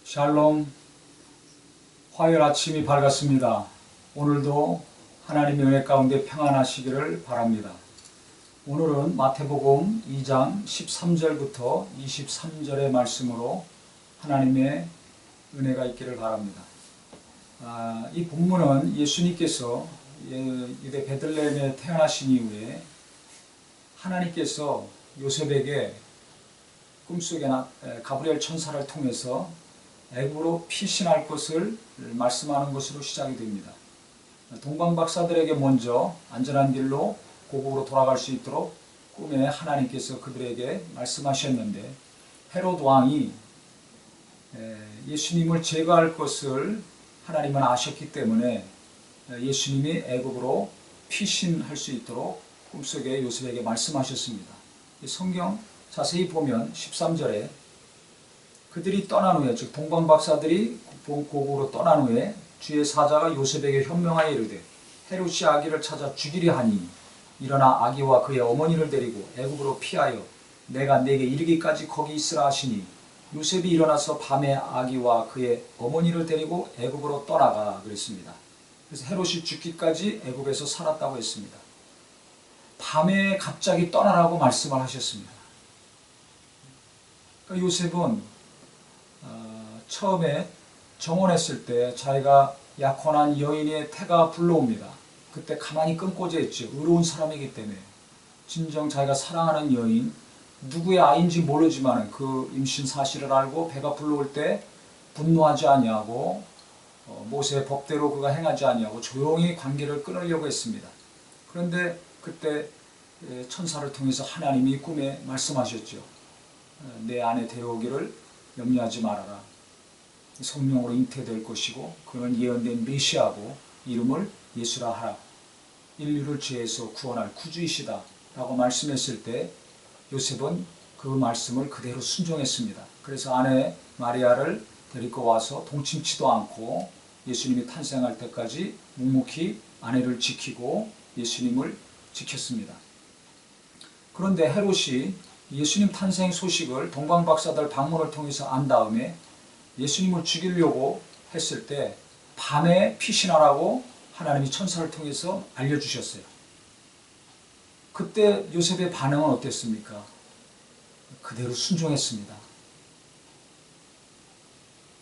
샬롬, 화요일 아침이 밝았습니다. 오늘도 하나님의 은혜 가운데 평안하시기를 바랍니다. 오늘은 마태복음 2장 13절부터 23절의 말씀으로 하나님의 은혜가 있기를 바랍니다. 이 본문은 예수님께서 유대 베들레헴에 태어나신 이후에 하나님께서 요셉에게 꿈속에 가브리엘 천사를 통해서 애굽으로 피신할 것을 말씀하는 것으로 시작이 됩니다. 동방박사들에게 먼저 안전한 길로 고국으로 돌아갈 수 있도록 꿈에 하나님께서 그들에게 말씀하셨는데, 헤롯 왕이 예수님을 제거할 것을 하나님은 아셨기 때문에 예수님이 애굽으로 피신할 수 있도록 꿈속에 요셉에게 말씀하셨습니다. 성경 자세히 보면 13절에 그들이 떠난 후에, 즉 동방박사들이 고국으로 떠난 후에 주의 사자가 요셉에게 현명하여 이르되 헤롯이 아기를 찾아 죽이려 하니 일어나 아기와 그의 어머니를 데리고 애굽으로 피하여 내가 네게 이르기까지 거기 있으라 하시니 요셉이 일어나서 밤에 아기와 그의 어머니를 데리고 애굽으로 떠나가 그랬습니다. 그래서 헤롯이 죽기까지 애굽에서 살았다고 했습니다. 밤에 갑자기 떠나라고 말씀을 하셨습니다. 그러니까 요셉은 처음에 정혼했을 때 자기가 약혼한 여인의 태가 불러옵니다. 그때 가만히 끊고자 했죠. 의로운 사람이기 때문에. 진정 자기가 사랑하는 여인, 누구의 아이인지 모르지만 그 임신 사실을 알고 배가 불러올 때 분노하지 아니하고 모세의 법대로 그가 행하지 아니하고 조용히 관계를 끊으려고 했습니다. 그런데 그때 천사를 통해서 하나님이 꿈에 말씀하셨죠. 내 아내 데려오기를 염려하지 말아라. 성령으로 잉태될 것이고 그는 예언된 메시아고 이름을 예수라 하라. 인류를 죄에서 구원할 구주이시다 라고 말씀했을 때 요셉은 그 말씀을 그대로 순종했습니다. 그래서 아내 마리아를 데리고 와서 동침치도 않고 예수님이 탄생할 때까지 묵묵히 아내를 지키고 예수님을 지켰습니다. 그런데 헤롯이 예수님 탄생 소식을 동방박사들 방문을 통해서 안 다음에 예수님을 죽이려고 했을 때 밤에 피신하라고 하나님이 천사를 통해서 알려주셨어요. 그때 요셉의 반응은 어땠습니까? 그대로 순종했습니다.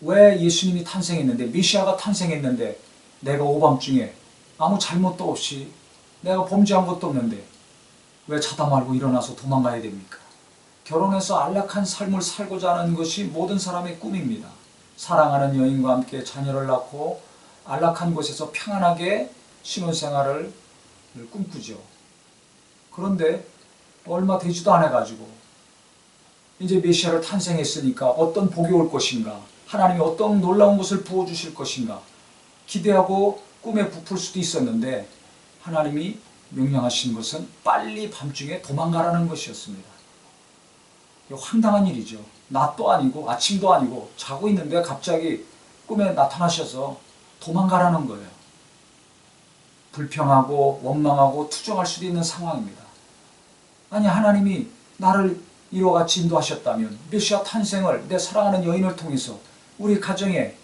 왜 예수님이 탄생했는데, 메시아가 탄생했는데 내가 오밤중에 아무 잘못도 없이 내가 범죄한 것도 없는데 왜 자다 말고 일어나서 도망가야 됩니까? 결혼해서 안락한 삶을 살고자 하는 것이 모든 사람의 꿈입니다. 사랑하는 여인과 함께 자녀를 낳고 안락한 곳에서 평안하게 신혼생활을 꿈꾸죠. 그런데 얼마 되지도 않아가지고 이제 메시아를 탄생했으니까 어떤 복이 올 것인가, 하나님이 어떤 놀라운 것을 부어주실 것인가 기대하고 꿈에 부풀 수도 있었는데 하나님이 명령하신 것은 빨리 밤중에 도망가라는 것이었습니다. 황당한 일이죠. 낮도 아니고 아침도 아니고 자고 있는데 갑자기 꿈에 나타나셔서 도망가라는 거예요. 불평하고 원망하고 투정할 수도 있는 상황입니다. 아니, 하나님이 나를 이와 같이 인도하셨다면, 메시아 탄생을 내 사랑하는 여인을 통해서 우리 가정에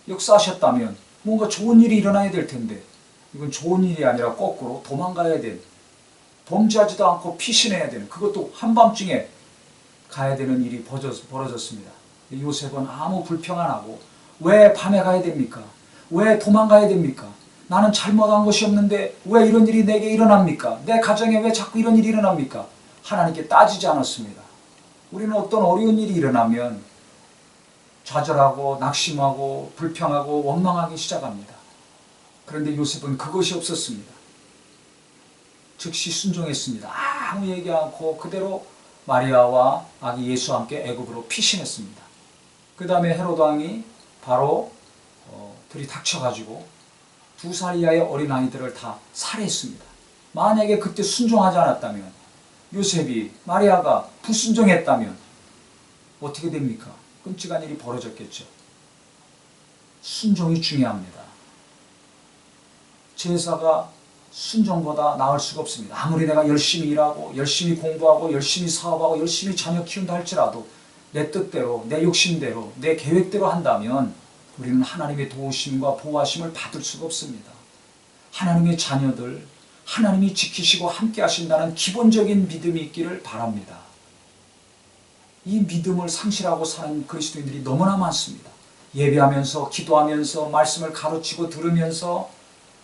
역사하셨다면 뭔가 좋은 일이 일어나야 될 텐데 이건 좋은 일이 아니라 거꾸로 도망가야 된, 범죄하지도 않고 피신해야 되는, 그것도 한밤중에 가야 되는 일이 벌어졌습니다. 요셉은 아무 불평 안 하고 왜 밤에 가야 됩니까? 왜 도망가야 됩니까? 나는 잘못한 것이 없는데 왜 이런 일이 내게 일어납니까? 내 가정에 왜 자꾸 이런 일이 일어납니까? 하나님께 따지지 않았습니다. 우리는 어떤 어려운 일이 일어나면 좌절하고 낙심하고 불평하고 원망하기 시작합니다. 그런데 요셉은 그것이 없었습니다. 즉시 순종했습니다. 아무 얘기 않고 그대로 마리아와 아기 예수와 함께 애굽으로 피신했습니다. 그 다음에 헤롯 왕이 바로 들이닥쳐가지고 2살 이하의 어린아이들을 다 살해했습니다. 만약에 그때 순종하지 않았다면, 요셉이 마리아가 불순종했다면 어떻게 됩니까? 끔찍한 일이 벌어졌겠죠. 순종이 중요합니다. 제사가 순종보다 나을 수가 없습니다. 아무리 내가 열심히 일하고 열심히 공부하고 열심히 사업하고 열심히 자녀 키운다 할지라도 내 뜻대로, 내 욕심대로, 내 계획대로 한다면 우리는 하나님의 도우심과 보호하심을 받을 수가 없습니다. 하나님의 자녀들, 하나님이 지키시고 함께 하신다는 기본적인 믿음이 있기를 바랍니다. 이 믿음을 상실하고 사는 그리스도인들이 너무나 많습니다. 예배하면서, 기도하면서, 말씀을 가르치고 들으면서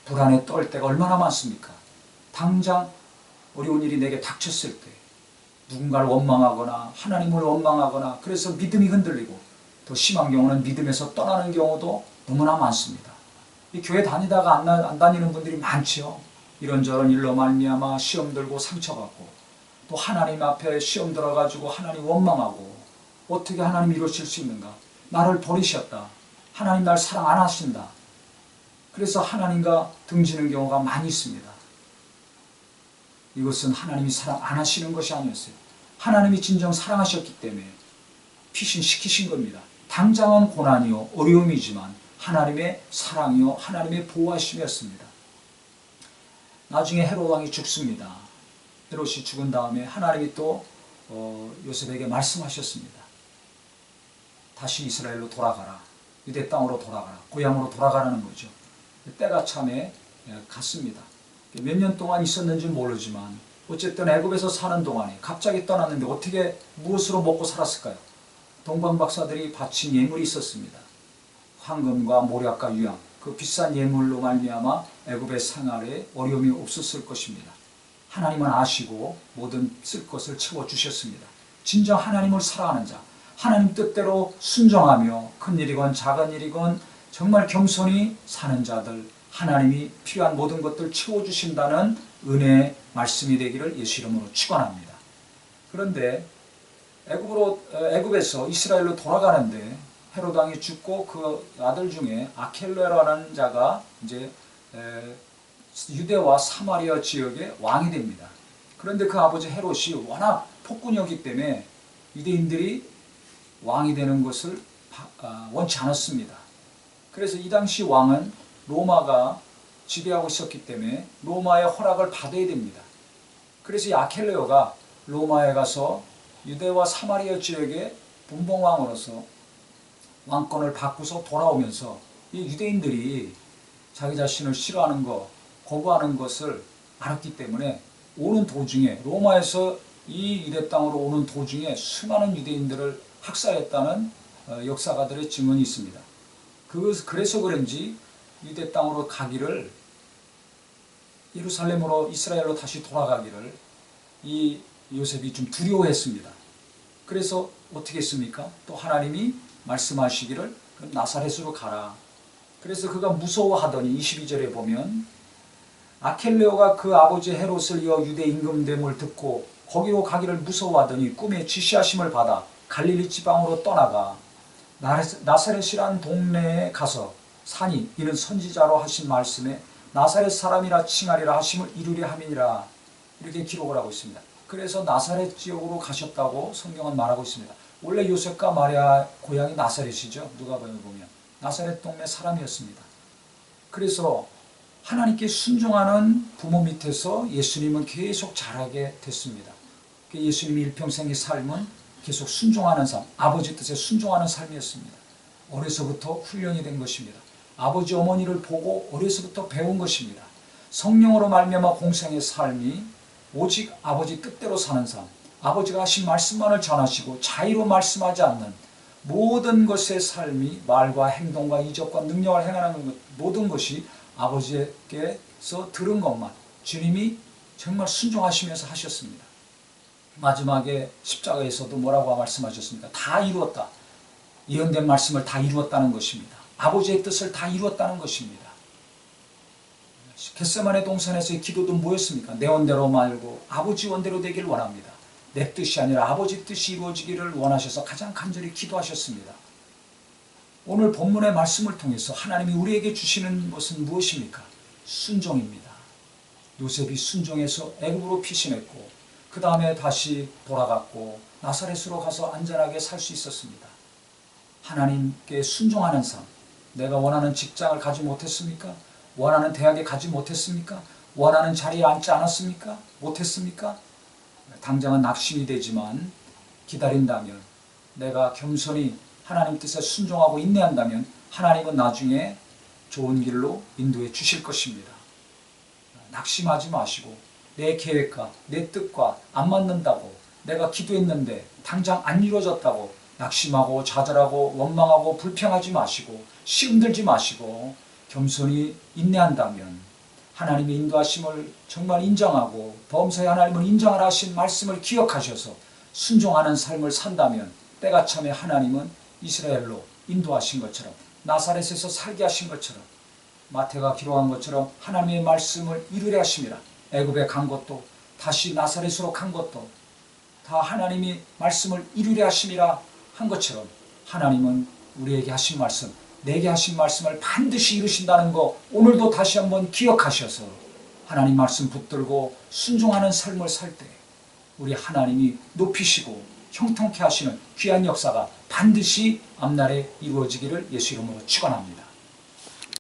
불안에 떨 때가 얼마나 많습니까? 당장 어려운 일이 내게 닥쳤을 때 누군가를 원망하거나 하나님을 원망하거나 그래서 믿음이 흔들리고 더 심한 경우는 믿음에서 떠나는 경우도 너무나 많습니다. 이 교회 다니다가 안 다니는 분들이 많지요. 이런저런 일로 말미암아 시험 들고 상처받고 또 하나님 앞에 시험 들어가지고 하나님 원망하고 어떻게 하나님 이러실 수 있는가? 나를 버리셨다. 하나님 날 사랑 안 하신다. 그래서 하나님과 등지는 경우가 많이 있습니다. 이것은 하나님이 사랑 안 하시는 것이 아니었어요. 하나님이 진정 사랑하셨기 때문에 피신시키신 겁니다. 당장은 고난이요 어려움이지만 하나님의 사랑이요 하나님의 보호하심이었습니다. 나중에 헤롯 왕이 죽습니다. 헤롯이 죽은 다음에 하나님이 또 요셉에게 말씀하셨습니다. 다시 이스라엘로 돌아가라. 유대 땅으로 돌아가라. 고향으로 돌아가라는 거죠. 때가 참에 갔습니다. 몇 년 동안 있었는지 모르지만 어쨌든 애굽에서 사는 동안에 갑자기 떠났는데 어떻게 무엇으로 먹고 살았을까요? 동방박사들이 바친 예물이 있었습니다. 황금과 모략과 유향, 그 비싼 예물로 말미암아 애굽의 생활에 어려움이 없었을 것입니다. 하나님은 아시고 모든 쓸 것을 채워주셨습니다. 진정 하나님을 사랑하는 자, 하나님 뜻대로 순종하며 큰일이건 작은 일이건 정말 겸손히 사는 자들, 하나님이 필요한 모든 것들 채워주신다는 은혜의 말씀이 되기를 예수 이름으로 축원합니다. 그런데 애굽에서 이스라엘로 돌아가는데 헤롯 왕이 죽고 그 아들 중에 아켈레라는 자가 이제 유대와 사마리아 지역의 왕이 됩니다. 그런데 그 아버지 헤롯이 워낙 폭군이었기 때문에 유대인들이 왕이 되는 것을 원치 않았습니다. 그래서 이 당시 왕은 로마가 지배하고 있었기 때문에 로마의 허락을 받아야 됩니다. 그래서 이 아켈레오가 로마에 가서 유대와 사마리아 지역의 분봉왕으로서 왕권을 바꾸서 돌아오면서 이 유대인들이 자기 자신을 싫어하는 것, 거부하는 것을 알았기 때문에 오는 도중에 로마에서 이 유대 땅으로 오는 도중에 수많은 유대인들을 학살했다는 역사가들의 증언이 있습니다. 그래서 그런지 유대 땅으로 가기를 예루살렘으로 이스라엘로 다시 돌아가기를 이 요셉이 좀 두려워했습니다. 그래서 어떻게 했습니까? 또 하나님이 말씀하시기를 나사렛으로 가라. 그래서 그가 무서워하더니 22절에 보면 아켈레오가 그 아버지 헤롯을 이어 유대 임금됨을 듣고 거기로 가기를 무서워하더니 꿈에 지시하심을 받아 갈릴리 지방으로 떠나가 나사렛이란 동네에 가서 산이 이는 선지자로 하신 말씀에 나사렛 사람이라 칭하리라 하심을 이루려 함이니라 이렇게 기록을 하고 있습니다. 그래서 나사렛 지역으로 가셨다고 성경은 말하고 있습니다. 원래 요셉과 마리아 고향이 나사렛이죠. 누가복음에 보면 나사렛 동네 사람이었습니다. 그래서 하나님께 순종하는 부모 밑에서 예수님은 계속 자라게 됐습니다. 예수님의 일평생의 삶은 계속 순종하는 삶, 아버지 뜻에 순종하는 삶이었습니다. 어려서부터 훈련이 된 것입니다. 아버지 어머니를 보고 어려서부터 배운 것입니다. 성령으로 말미암아 공생의 삶이 오직 아버지 뜻대로 사는 삶, 아버지가 하신 말씀만을 전하시고 자의로 말씀하지 않는 모든 것의 삶이 말과 행동과 이적과 능력을 행하는 것, 모든 것이 아버지께서 들은 것만 주님이 정말 순종하시면서 하셨습니다. 마지막에 십자가에서도 뭐라고 말씀하셨습니까? 다 이루었다. 예언된 말씀을 다 이루었다는 것입니다. 아버지의 뜻을 다 이루었다는 것입니다. 겟세마네 동산에서의 기도도 뭐였습니까? 내 원대로 말고 아버지 원대로 되기를 원합니다. 내 뜻이 아니라 아버지 뜻이 이루어지기를 원하셔서 가장 간절히 기도하셨습니다. 오늘 본문의 말씀을 통해서 하나님이 우리에게 주시는 것은 무엇입니까? 순종입니다. 요셉이 순종해서 애굽으로 피신했고 그 다음에 다시 돌아갔고 나사렛으로 가서 안전하게 살 수 있었습니다. 하나님께 순종하는 삶. 내가 원하는 직장을 가지 못했습니까? 원하는 대학에 가지 못했습니까? 원하는 자리에 앉지 않았습니까? 못했습니까? 당장은 낙심이 되지만 기다린다면 내가 겸손히 하나님 뜻에 순종하고 인내한다면 하나님은 나중에 좋은 길로 인도해 주실 것입니다. 낙심하지 마시고 내 계획과 내 뜻과 안 맞는다고, 내가 기도했는데 당장 안 이루어졌다고 낙심하고 좌절하고 원망하고 불평하지 마시고 시험들지 마시고 겸손히 인내한다면 하나님의 인도하심을 정말 인정하고 범사에 하나님을 인정하라 하신 말씀을 기억하셔서 순종하는 삶을 산다면 때가 참에 하나님은 이스라엘로 인도하신 것처럼, 나사렛에서 살게 하신 것처럼, 마태가 기록한 것처럼 하나님의 말씀을 이루려 하심이라. 애굽에 간 것도 다시 나사렛으로 간 것도 다 하나님이 말씀을 이루려 하심이라 한 것처럼 하나님은 우리에게 하신 말씀, 내게 하신 말씀을 반드시 이루신다는 거 오늘도 다시 한번 기억하셔서 하나님 말씀 붙들고 순종하는 삶을 살 때 우리 하나님이 높이시고 형통케 하시는 귀한 역사가 반드시 앞날에 이루어지기를 예수 이름으로 축원합니다.